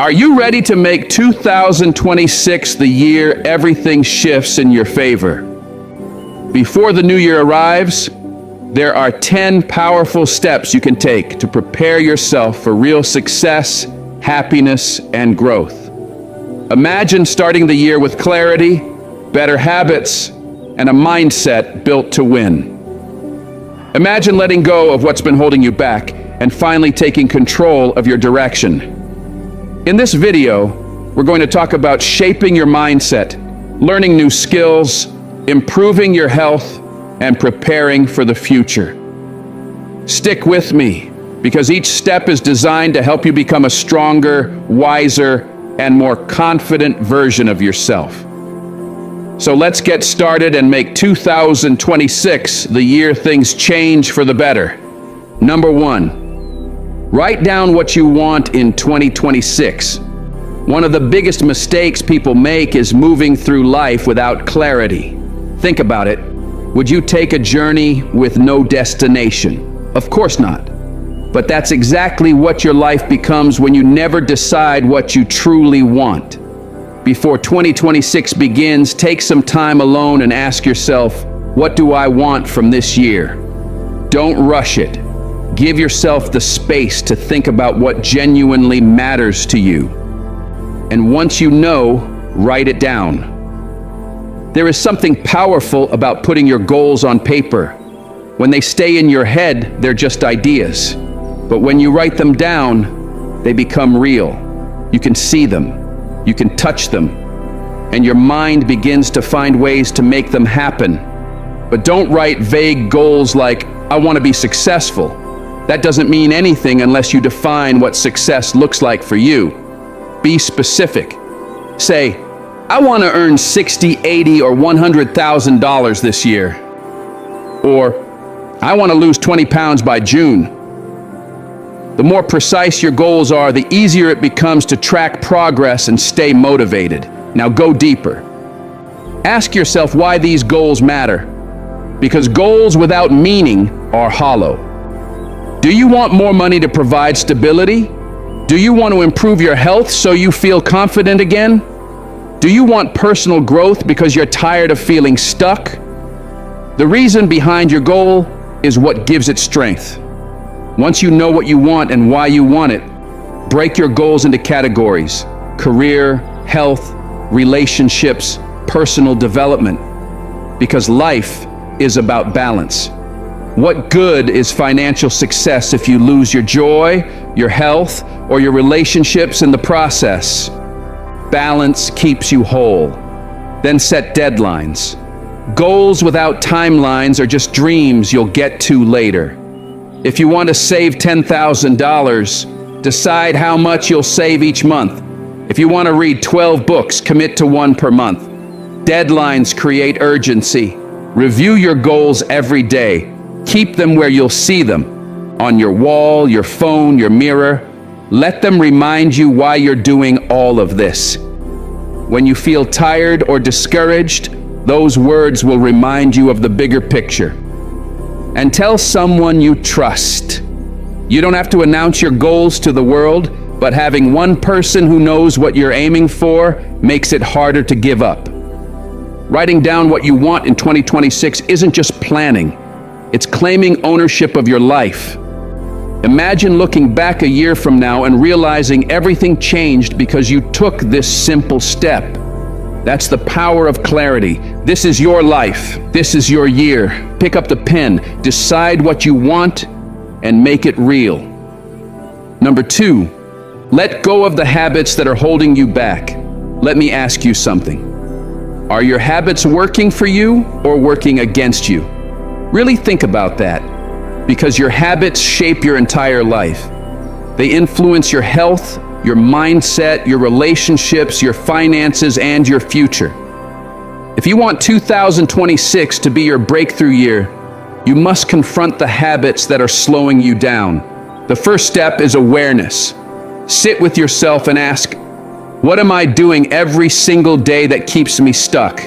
Are you ready to make 2026 the year everything shifts in your favor? Before the new year arrives, there are 10 powerful steps you can take to prepare yourself for real success, happiness, and growth. Imagine starting the year with clarity, better habits, and a mindset built to win. Imagine letting go of what's been holding you back and finally taking control of your direction. In this video, we're going to talk about shaping your mindset, learning new skills, improving your health, and preparing for the future. Stick with me, because each step is designed to help you become a stronger, wiser, and more confident version of yourself. So let's get started and make 2026 the year things change for the better. Number 1, write down what you want in 2026. One of the biggest mistakes people make is moving through life without clarity. Think about it. Would you take a journey with no destination? Of course not. But that's exactly what your life becomes when you never decide what you truly want. Before 2026 begins, take some time alone and ask yourself, what do I want from this year? Don't rush it. Give yourself the space to think about what genuinely matters to you. And once you know, write it down. There is something powerful about putting your goals on paper. When they stay in your head, they're just ideas. But when you write them down, they become real. You can see them. You can touch them, and your mind begins to find ways to make them happen. But don't write vague goals like, I want to be successful. That doesn't mean anything unless you define what success looks like for you. Be specific. Say, I want to earn $60, $80, or $100,000 this year. Or, I want to lose 20 pounds by June. The more precise your goals are, the easier it becomes to track progress and stay motivated. Now go deeper. Ask yourself why these goals matter. Because goals without meaning are hollow. Do you want more money to provide stability? Do you want to improve your health so you feel confident again? Do you want personal growth because you're tired of feeling stuck? The reason behind your goal is what gives it strength. Once you know what you want and why you want it, break your goals into categories: career, health, relationships, personal development. Because life is about balance. What good is financial success if you lose your joy, your health, or your relationships in the process? Balance keeps you whole. Then set deadlines. Goals without timelines are just dreams you'll get to later. If you want to save $10,000, decide how much you'll save each month. If you want to read 12 books, commit to one per month. Deadlines create urgency. Review your goals every day. Keep them where you'll see them, on your wall, your phone, your mirror. Let them remind you why you're doing all of this. When you feel tired or discouraged, those words will remind you of the bigger picture. And tell someone you trust. You don't have to announce your goals to the world, but having one person who knows what you're aiming for makes it harder to give up. Writing down what you want in 2026 isn't just planning, it's claiming ownership of your life. Imagine looking back a year from now and realizing everything changed because you took this simple step. That's the power of clarity. This is your life. This is your year. Pick up the pen, decide what you want, and make it real. Number 2, let go of the habits that are holding you back. Let me ask you something. Are your habits working for you or working against you? Really think about that, because your habits shape your entire life. They influence your health, your mindset, your relationships, your finances, and your future. If you want 2026 to be your breakthrough year, you must confront the habits that are slowing you down. The first step is awareness. Sit with yourself and ask, what am I doing every single day that keeps me stuck?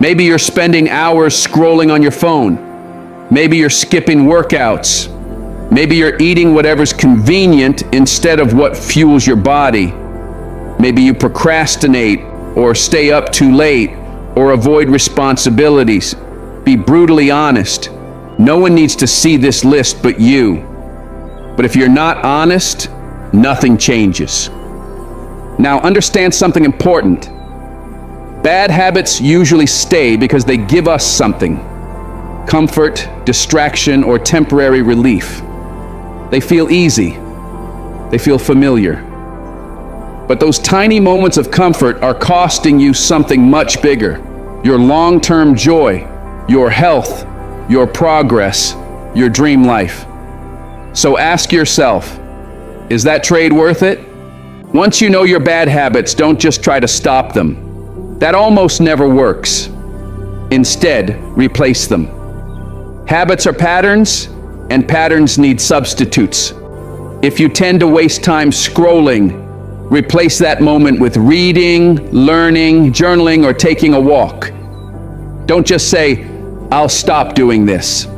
Maybe you're spending hours scrolling on your phone. Maybe you're skipping workouts. Maybe you're eating whatever's convenient instead of what fuels your body. Maybe you procrastinate or stay up too late or avoid responsibilities. Be brutally honest. No one needs to see this list but you. But if you're not honest, nothing changes. Now understand something important. Bad habits usually stay because they give us something: comfort, distraction, or temporary relief. They feel easy. They feel familiar. But those tiny moments of comfort are costing you something much bigger: your long-term joy, your health, your progress, your dream life. So ask yourself, is that trade worth it? Once you know your bad habits, don't just try to stop them. That almost never works. Instead, replace them. Habits are patterns, and patterns need substitutes. If you tend to waste time scrolling, replace that moment with reading, learning, journaling, or taking a walk. Don't just say, "I'll stop doing this."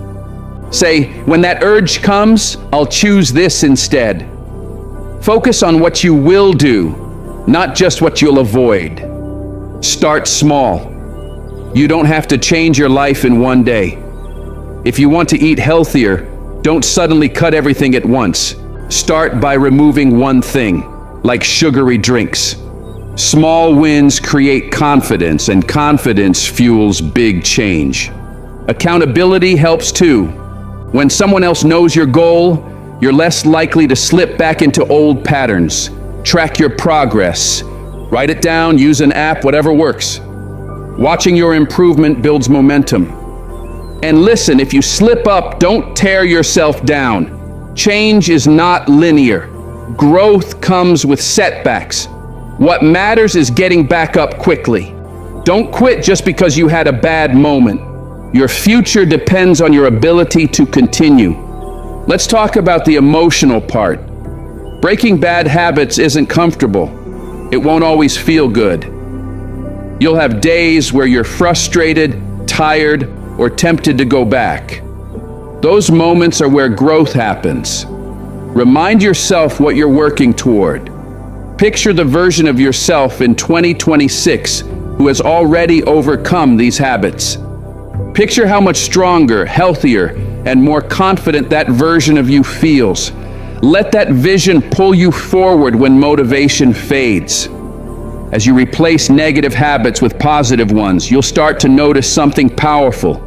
Say, "When that urge comes, I'll choose this instead." Focus on what you will do, not just what you'll avoid. Start small. You don't have to change your life in one day. If you want to eat healthier, don't suddenly cut everything at once. Start by removing one thing, like sugary drinks. Small wins create confidence, and confidence fuels big change. Accountability helps too. When someone else knows your goal, you're less likely to slip back into old patterns. Track your progress. Write it down, use an app, whatever works. Watching your improvement builds momentum. And listen, if you slip up, don't tear yourself down. Change is not linear. Growth comes with setbacks. What matters is getting back up quickly. Don't quit just because you had a bad moment. Your future depends on your ability to continue. Let's talk about the emotional part. Breaking bad habits isn't comfortable. It won't always feel good. You'll have days where you're frustrated, tired, or tempted to go back. Those moments are where growth happens. Remind yourself what you're working toward. Picture the version of yourself in 2026 who has already overcome these habits. Picture how much stronger, healthier, and more confident that version of you feels. Let that vision pull you forward when motivation fades. As you replace negative habits with positive ones, you'll start to notice something powerful.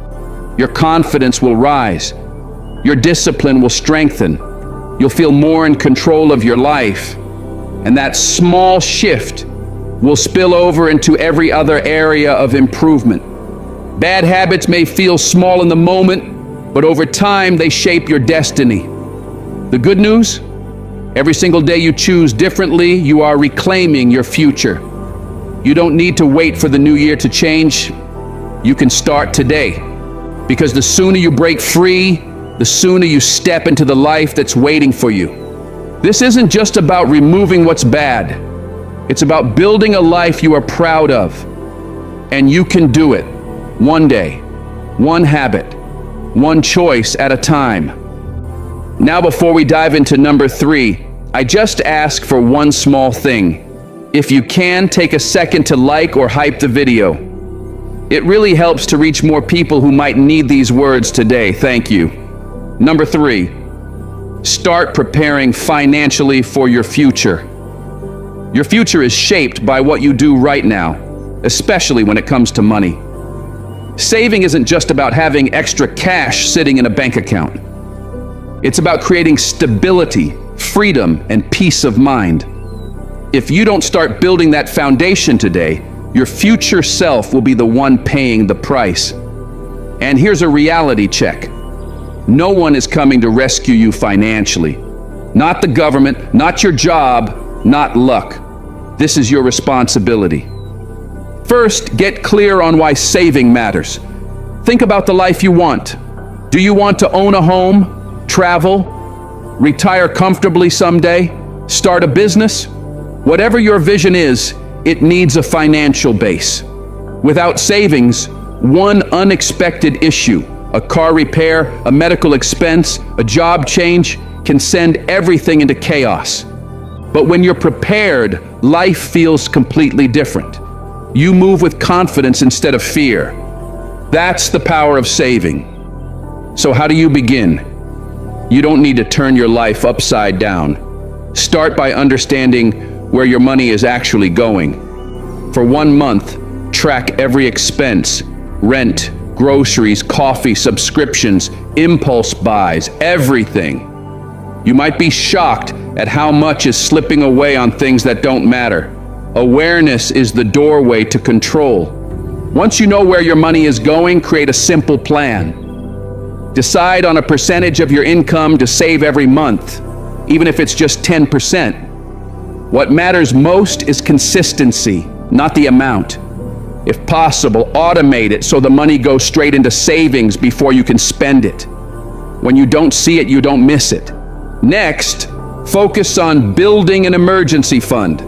Your confidence will rise. Your discipline will strengthen. You'll feel more in control of your life. And that small shift will spill over into every other area of improvement. Bad habits may feel small in the moment, but over time they shape your destiny. The good news? Every single day you choose differently, you are reclaiming your future. You don't need to wait for the new year to change. You can start today. Because the sooner you break free, the sooner you step into the life that's waiting for you. This isn't just about removing what's bad. It's about building a life you are proud of. And you can do it. One day, one habit, one choice at a time. Now, before we dive into number 3, I just ask for one small thing. If you can, take a second to like or hype the video. It really helps to reach more people who might need these words today. Thank you. Number 3, start preparing financially for your future. Your future is shaped by what you do right now, especially when it comes to money. Saving isn't just about having extra cash sitting in a bank account. It's about creating stability, freedom, and peace of mind. If you don't start building that foundation today, your future self will be the one paying the price. And here's a reality check. No one is coming to rescue you financially. Not the government, not your job, not luck. This is your responsibility. First, get clear on why saving matters. Think about the life you want. Do you want to own a home? Travel, retire comfortably someday, start a business? Whatever your vision is, it needs a financial base. Without savings, one unexpected issue, a car repair, a medical expense, a job change, can send everything into chaos. But when you're prepared, life feels completely different. You move with confidence instead of fear. That's the power of saving. So how do you begin? You don't need to turn your life upside down. Start by understanding where your money is actually going. For 1 month, track every expense: rent, groceries, coffee, subscriptions, impulse buys, everything. You might be shocked at how much is slipping away on things that don't matter. Awareness is the doorway to control. Once you know where your money is going, create a simple plan. Decide on a percentage of your income to save every month, even if it's just 10%. What matters most is consistency, not the amount. If possible, automate it so the money goes straight into savings before you can spend it. When you don't see it, you don't miss it. Next, focus on building an emergency fund.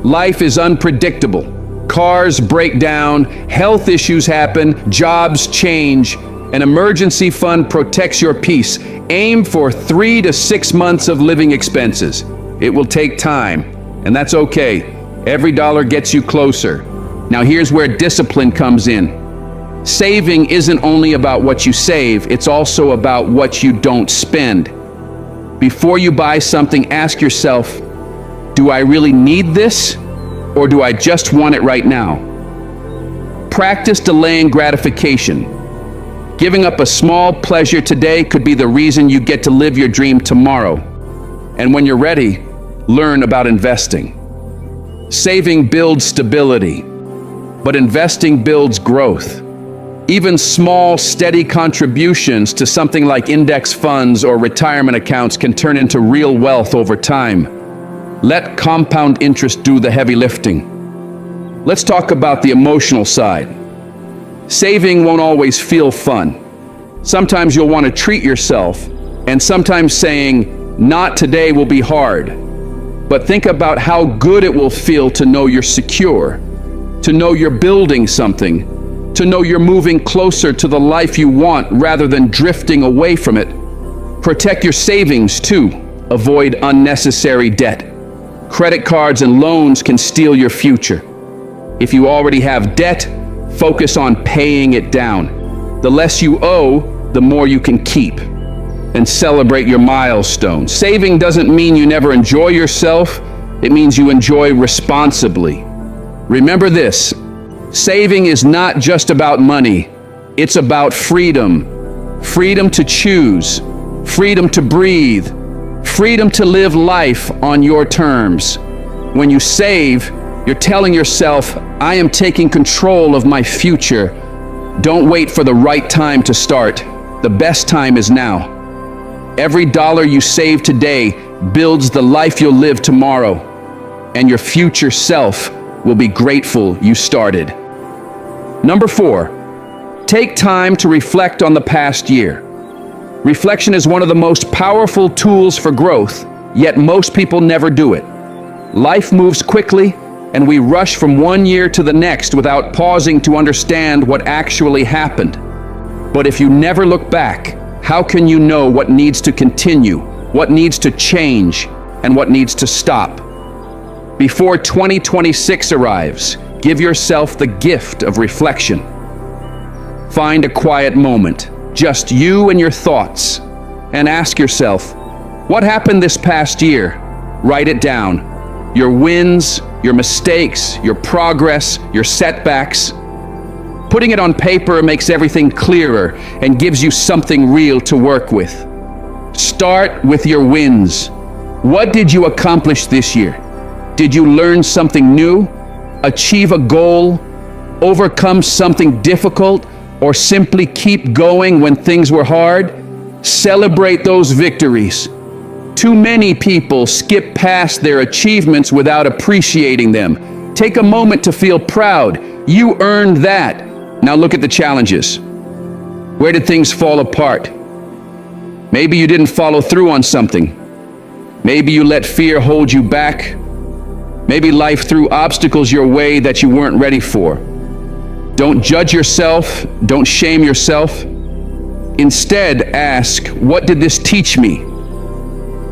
Life is unpredictable. Cars break down, health issues happen, jobs change. An emergency fund protects your peace. Aim for 3 to 6 months of living expenses. It will take time, and that's okay. Every dollar gets you closer. Now here's where discipline comes in. Saving isn't only about what you save, it's also about what you don't spend. Before you buy something, ask yourself, do I really need this, or do I just want it right now? Practice delaying gratification. Giving up a small pleasure today could be the reason you get to live your dream tomorrow. And when you're ready, learn about investing. Saving builds stability, but investing builds growth. Even small, steady contributions to something like index funds or retirement accounts can turn into real wealth over time. Let compound interest do the heavy lifting. Let's talk about the emotional side. Saving won't always feel fun. Sometimes you'll want to treat yourself, and sometimes saying, "not today," will be hard. But think about how good it will feel to know you're secure, to know you're building something, to know you're moving closer to the life you want rather than drifting away from it. Protect your savings too. Avoid unnecessary debt. Credit cards and loans can steal your future. If you already have debt, focus on paying it down. The less you owe, the more you can keep. And celebrate your milestones. Saving doesn't mean you never enjoy yourself. It means you enjoy responsibly. Remember this, saving is not just about money. It's about freedom. Freedom to choose. Freedom to breathe. Freedom to live life on your terms. When you save, you're telling yourself, I am taking control of my future. Don't wait for the right time to start. The best time is now. Every dollar you save today builds the life you'll live tomorrow, and your future self will be grateful you started. Number 4, take time to reflect on the past year. Reflection is one of the most powerful tools for growth, yet most people never do it. Life moves quickly, and we rush from one year to the next without pausing to understand what actually happened. But if you never look back, how can you know what needs to continue, what needs to change, and what needs to stop? Before 2026 arrives, give yourself the gift of reflection. Find a quiet moment, just you and your thoughts, and ask yourself, what happened this past year? Write it down. Your wins, your mistakes, your progress, your setbacks. Putting it on paper makes everything clearer and gives you something real to work with. Start with your wins. What did you accomplish this year? Did you learn something new? Achieve a goal? Overcome something difficult? Or simply keep going when things were hard? Celebrate those victories. Too many people skip past their achievements without appreciating them. Take a moment to feel proud. You earned that. Now look at the challenges. Where did things fall apart? Maybe you didn't follow through on something. Maybe you let fear hold you back. Maybe life threw obstacles your way that you weren't ready for. Don't judge yourself. Don't shame yourself. Instead, ask, what did this teach me?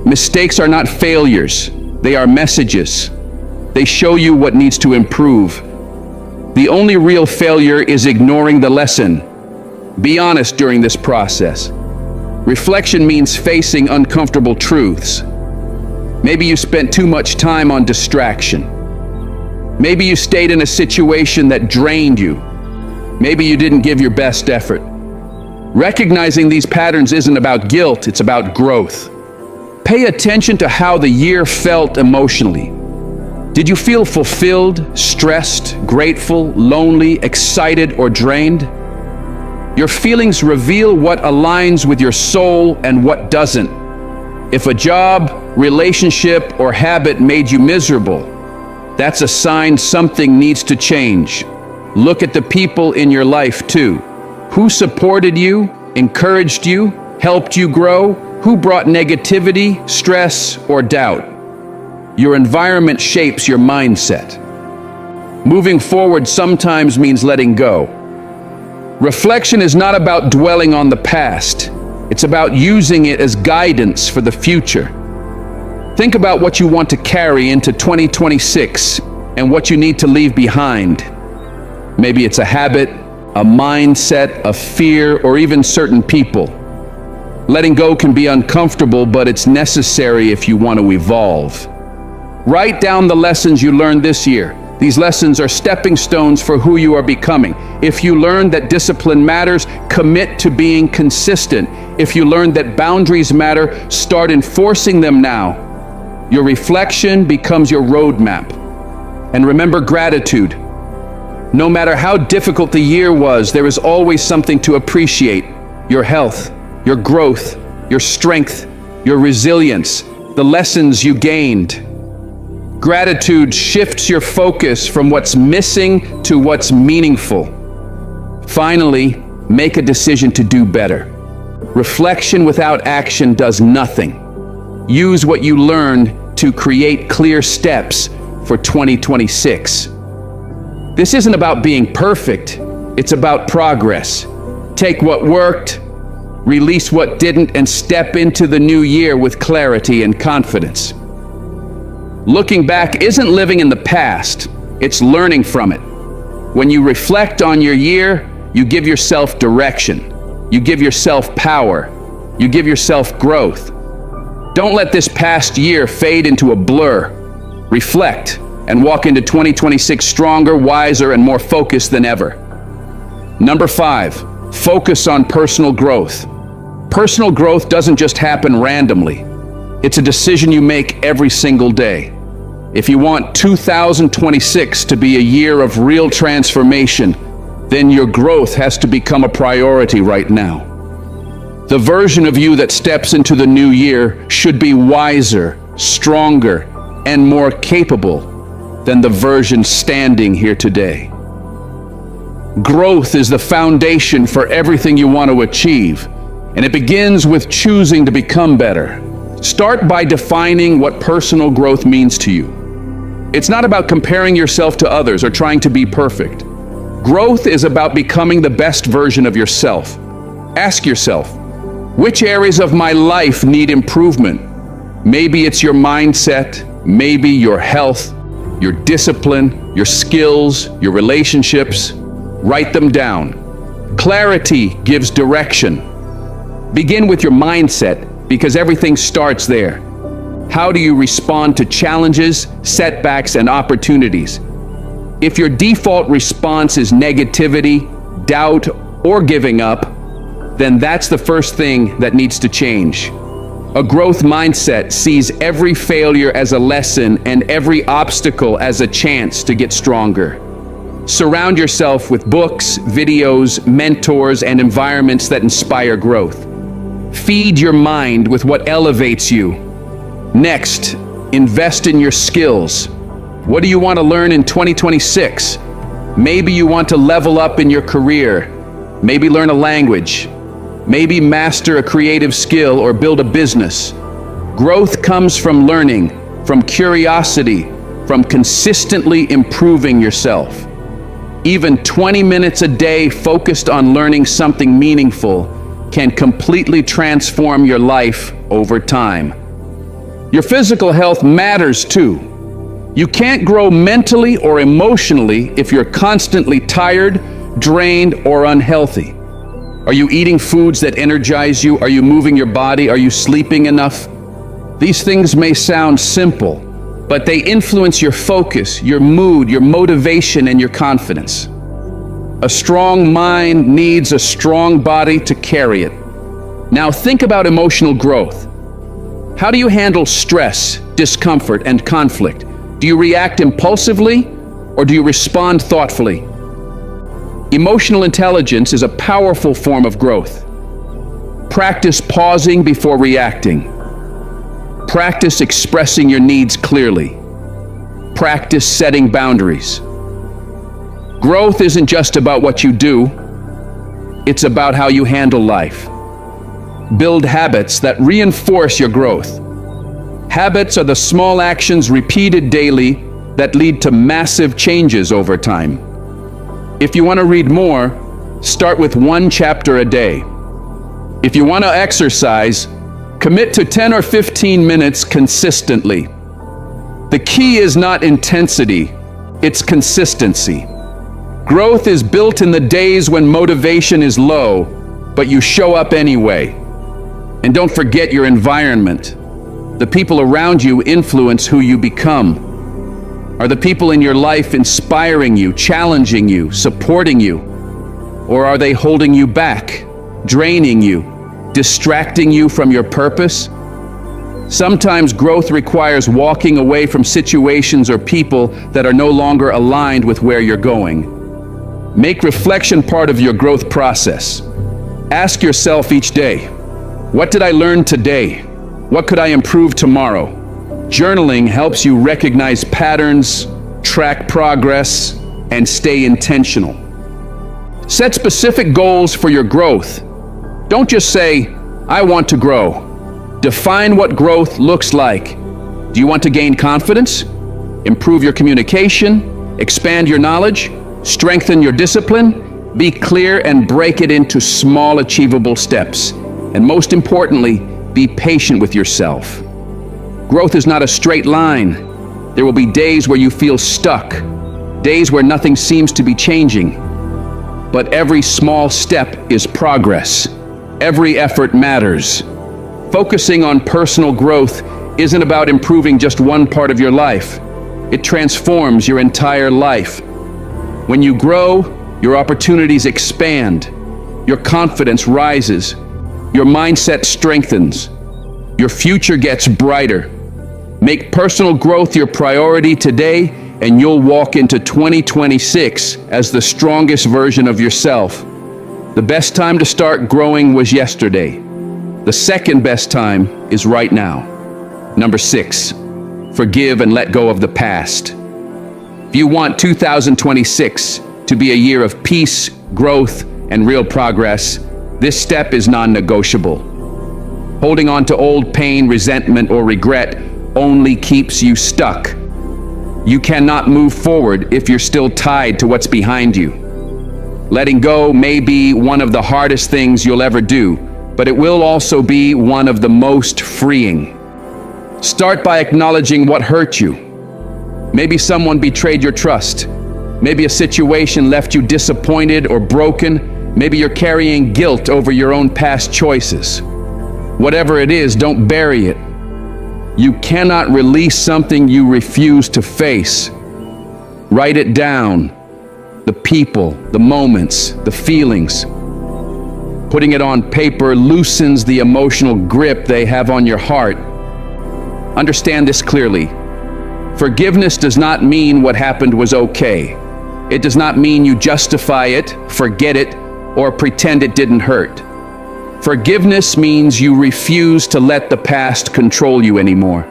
Mistakes are not failures. They are messages. They show you what needs to improve. The only real failure is ignoring the lesson. Be honest during this process. Reflection means facing uncomfortable truths. Maybe you spent too much time on distraction. Maybe you stayed in a situation that drained you. Maybe you didn't give your best effort. Recognizing these patterns isn't about guilt, it's about growth. Pay attention to how the year felt emotionally. Did you feel fulfilled, stressed, grateful, lonely, excited, or drained? Your feelings reveal what aligns with your soul and what doesn't. If a job, relationship, or habit made you miserable, that's a sign something needs to change. Look at the people in your life too. Who supported you, encouraged you, helped you grow? Who brought negativity, stress, or doubt? Your environment shapes your mindset. Moving forward sometimes means letting go. Reflection is not about dwelling on the past. It's about using it as guidance for the future. Think about what you want to carry into 2026 and what you need to leave behind. Maybe it's a habit, a mindset, a fear, or even certain people. Letting go can be uncomfortable, but it's necessary if you want to evolve. Write down the lessons you learned this year. These lessons are stepping stones for who you are becoming. If you learned that discipline matters, commit to being consistent. If you learned that boundaries matter, start enforcing them now. Your reflection becomes your roadmap. And remember gratitude. No matter how difficult the year was, there is always something to appreciate. Your health, your growth, your strength, your resilience, the lessons you gained. Gratitude shifts your focus from what's missing to what's meaningful. Finally, make a decision to do better. Reflection without action does nothing. Use what you learned to create clear steps for 2026. This isn't about being perfect, it's about progress. Take what worked, release what didn't, and step into the new year with clarity and confidence. Looking back isn't living in the past, it's learning from it. When you reflect on your year, you give yourself direction. You give yourself power. You give yourself growth. Don't let this past year fade into a blur. Reflect and walk into 2026 stronger, wiser, and more focused than ever. Number 5, focus on personal growth. Personal growth doesn't just happen randomly. It's a decision you make every single day. If you want 2026 to be a year of real transformation, then your growth has to become a priority right now. The version of you that steps into the new year should be wiser, stronger, and more capable than the version standing here today. Growth is the foundation for everything you want to achieve, and it begins with choosing to become better. Start by defining what personal growth means to you. It's not about comparing yourself to others or trying to be perfect. Growth is about becoming the best version of yourself. Ask yourself, which areas of my life need improvement? Maybe it's your mindset, maybe your health, your discipline, your skills, your relationships. Write them down. Clarity gives direction. Begin with your mindset, because everything starts there. How do you respond to challenges, setbacks, and opportunities? If your default response is negativity, doubt, or giving up, then that's the first thing that needs to change. A growth mindset sees every failure as a lesson and every obstacle as a chance to get stronger. Surround yourself with books, videos, mentors, and environments that inspire growth. Feed your mind with what elevates you. Next, invest in your skills. What do you want to learn in 2026? Maybe you want to level up in your career. Maybe learn a language. Maybe master a creative skill or build a business. Growth comes from learning, from curiosity, from consistently improving yourself. Even 20 minutes a day focused on learning something meaningful can completely transform your life over time. Your physical health matters too. You can't grow mentally or emotionally if you're constantly tired, drained, or unhealthy. Are you eating foods that energize you? Are you moving your body? Are you sleeping enough? These things may sound simple, but they influence your focus, your mood, your motivation, and your confidence. A strong mind needs a strong body to carry it. Now think about emotional growth. How do you handle stress, discomfort, and conflict? Do you react impulsively or do you respond thoughtfully? Emotional intelligence is a powerful form of growth. Practice pausing before reacting. Practice expressing your needs clearly. Practice setting boundaries. Growth isn't just about what you do, it's about how you handle life. Build habits that reinforce your growth. Habits are the small actions repeated daily that lead to massive changes over time. If you want to read more, start with 1 chapter a day. If you want to exercise, commit to 10 or 15 minutes consistently. The key is not intensity, it's consistency. Growth is built in the days when motivation is low, but you show up anyway. And don't forget your environment. The people around you influence who you become. Are the people in your life inspiring you, challenging you, supporting you? Or are they holding you back, draining you, distracting you from your purpose? Sometimes growth requires walking away from situations or people that are no longer aligned with where you're going. Make reflection part of your growth process. Ask yourself each day, what did I learn today? What could I improve tomorrow? Journaling helps you recognize patterns, track progress, and stay intentional. Set specific goals for your growth. Don't just say, I want to grow. Define what growth looks like. Do you want to gain confidence? Improve your communication? Expand your knowledge? Strengthen your discipline? Be clear and break it into small, achievable steps. And most importantly, be patient with yourself. Growth is not a straight line. There will be days where you feel stuck, days where nothing seems to be changing. But every small step is progress. Every effort matters. Focusing on personal growth isn't about improving just one part of your life. It transforms your entire life. When you grow, your opportunities expand. Your confidence rises. Your mindset strengthens. Your future gets brighter. Make personal growth your priority today, and you'll walk into 2026 as the strongest version of yourself. The best time to start growing was yesterday. The second best time is right now. Number 6, forgive and let go of the past. If you want 2026 to be a year of peace, growth, and real progress, this step is non-negotiable. Holding on to old pain, resentment, or regret only keeps you stuck. You cannot move forward if you're still tied to what's behind you. Letting go may be one of the hardest things you'll ever do, but it will also be one of the most freeing. Start by acknowledging what hurt you. Maybe someone betrayed your trust. Maybe a situation left you disappointed or broken. Maybe you're carrying guilt over your own past choices. Whatever it is, don't bury it. You cannot release something you refuse to face. Write it down. The people, the moments, the feelings. Putting it on paper loosens the emotional grip they have on your heart. Understand this clearly. Forgiveness does not mean what happened was okay. It does not mean you justify it, forget it, or pretend it didn't hurt. Forgiveness means you refuse to let the past control you anymore.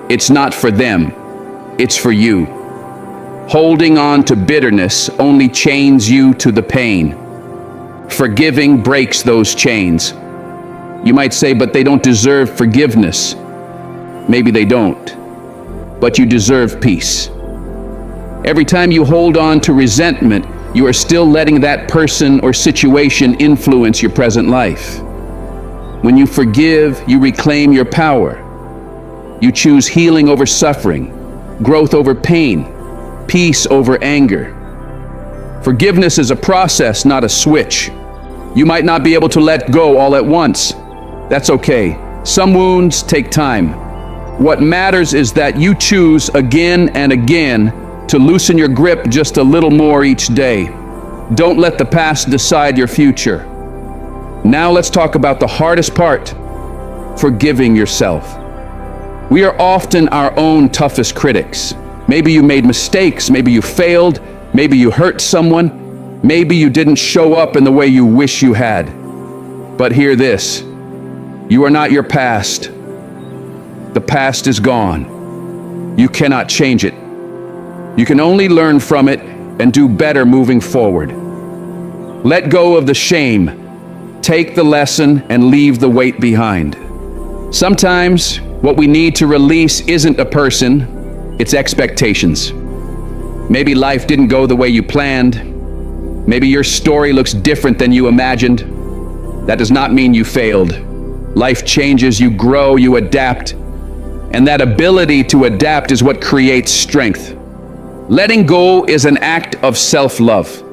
It's not for them, it's for you. Holding on to bitterness only chains you to the pain. Forgiving breaks those chains. You might say, but they don't deserve forgiveness. Maybe they don't, but you deserve peace. Every time you hold on to resentment, you are still letting that person or situation influence your present life. When you forgive, you reclaim your power. You choose healing over suffering, growth over pain, peace over anger. Forgiveness is a process, not a switch. You might not be able to let go all at once. That's okay. Some wounds take time. What matters is that you choose again and again to loosen your grip just a little more each day. Don't let the past decide your future. Now let's talk about the hardest part, forgiving yourself. We are often our own toughest critics. Maybe you made mistakes, maybe you failed, maybe you hurt someone, maybe you didn't show up in the way you wish you had. But hear this, you are not your past. The past is gone. You cannot change it. You can only learn from it and do better moving forward. Let go of the shame, take the lesson, and leave the weight behind. Sometimes what we need to release isn't a person, it's expectations. Maybe life didn't go the way you planned. Maybe your story looks different than you imagined. That does not mean you failed. Life changes, you grow, you adapt. And that ability to adapt is what creates strength. Letting go is an act of self-love.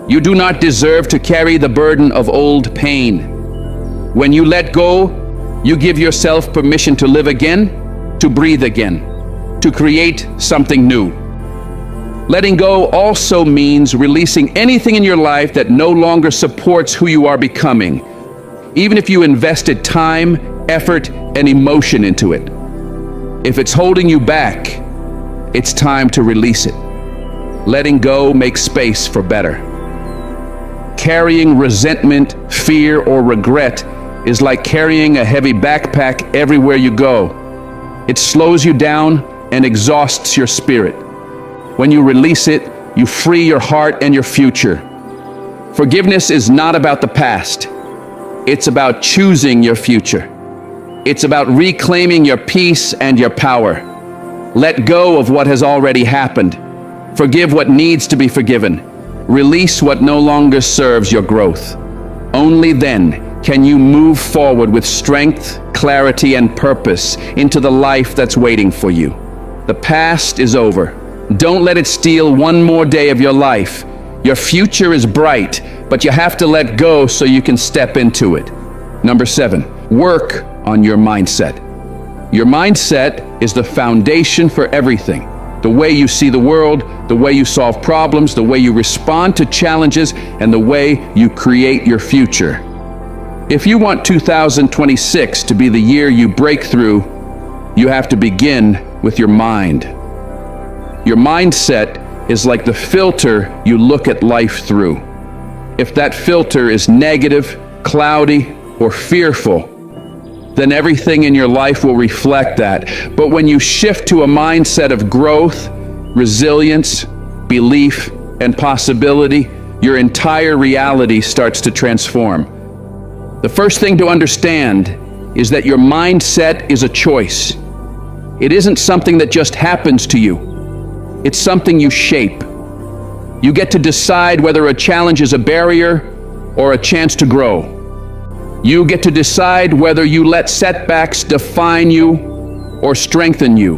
You do not deserve to carry the burden of old pain. When you let go, you give yourself permission to live again, to breathe again, to create something new. Letting go also means releasing anything in your life that no longer supports who you are becoming, even if you invested time, effort, and emotion into it. If it's holding you back, it's time to release it. Letting go makes space for better. Carrying resentment, fear, or regret is like carrying a heavy backpack everywhere you go. It slows you down and exhausts your spirit. When you release it, you free your heart and your future. Forgiveness is not about the past. It's about choosing your future. It's about reclaiming your peace and your power. Let go of what has already happened. Forgive what needs to be forgiven. Release what no longer serves your growth. Only then can you move forward with strength, clarity, and purpose into the life that's waiting for you. The past is over. Don't let it steal one more day of your life. Your future is bright, but you have to let go so you can step into it. Number 7, work on your mindset. Your mindset is the foundation for everything. The way you see the world, the way you solve problems, the way you respond to challenges, and the way you create your future. If you want 2026 to be the year you break through, you have to begin with your mind. Your mindset is like the filter you look at life through. If that filter is negative, cloudy, or fearful, then everything in your life will reflect that. But when you shift to a mindset of growth, resilience, belief, and possibility, your entire reality starts to transform. The first thing to understand is that your mindset is a choice. It isn't something that just happens to you. It's something you shape. You get to decide whether a challenge is a barrier or a chance to grow. You get to decide whether you let setbacks define you or strengthen you.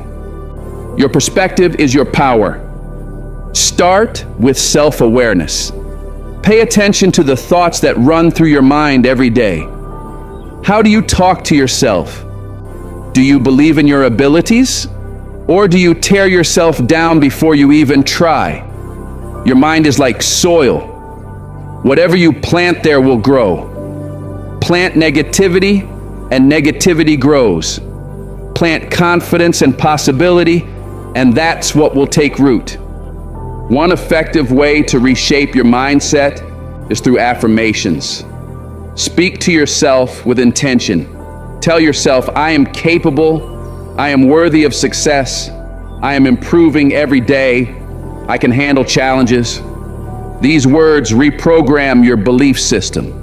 Your perspective is your power. Start with self-awareness. Pay attention to the thoughts that run through your mind every day. How do you talk to yourself? Do you believe in your abilities? Or do you tear yourself down before you even try? Your mind is like soil. Whatever you plant there will grow. Plant negativity, and negativity grows. Plant confidence and possibility, and that's what will take root. One effective way to reshape your mindset is through affirmations. Speak to yourself with intention. Tell yourself, I am capable, I am worthy of success, I am improving every day, I can handle challenges. These words reprogram your belief system.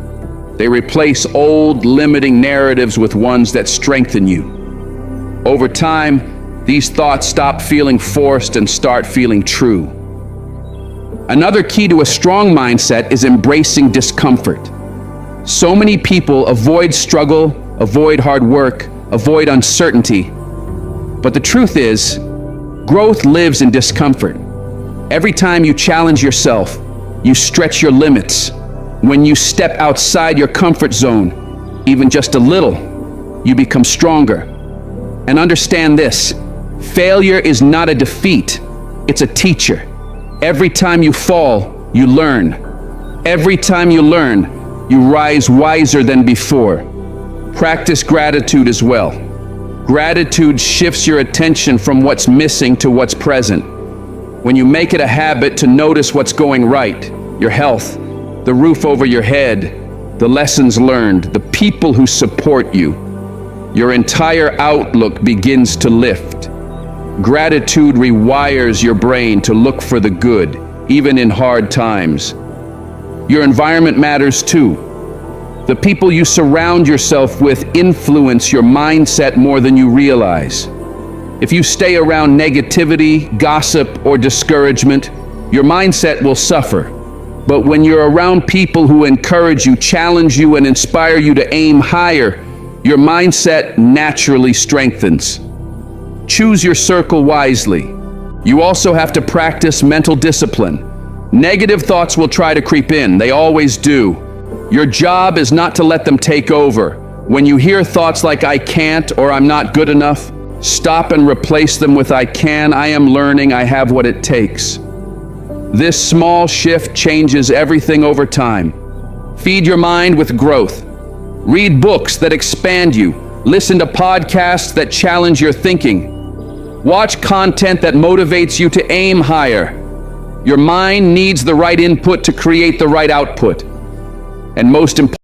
They replace old, limiting narratives with ones that strengthen you. Over time, these thoughts stop feeling forced and start feeling true. Another key to a strong mindset is embracing discomfort. So many people avoid struggle, avoid hard work, avoid uncertainty, But the truth is, growth lives in discomfort. Every time you challenge yourself, you stretch your limits. When you step outside your comfort zone, even just a little, you become stronger. And understand this, failure is not a defeat, it's a teacher. Every time you fall, you learn. Every time you learn, you rise wiser than before. Practice gratitude as well. Gratitude shifts your attention from what's missing to what's present. When you make it a habit to notice what's going right, your health, the roof over your head, the lessons learned, the people who support you, your entire outlook begins to lift. Gratitude rewires your brain to look for the good, even in hard times. Your environment matters too. The people you surround yourself with influence your mindset more than you realize. If you stay around negativity, gossip, or discouragement, your mindset will suffer. But when you're around people who encourage you, challenge you, and inspire you to aim higher, your mindset naturally strengthens. Choose your circle wisely. You also have to practice mental discipline. Negative thoughts will try to creep in. They always do. Your job is not to let them take over. When you hear thoughts like "I can't" or "I'm not good enough," stop and replace them with "I can, I am learning, I have what it takes." This small shift changes everything over time. Feed your mind with growth. Read books that expand you. Listen to podcasts that challenge your thinking. Watch content that motivates you to aim higher. Your mind needs the right input to create the right output. And most importantly,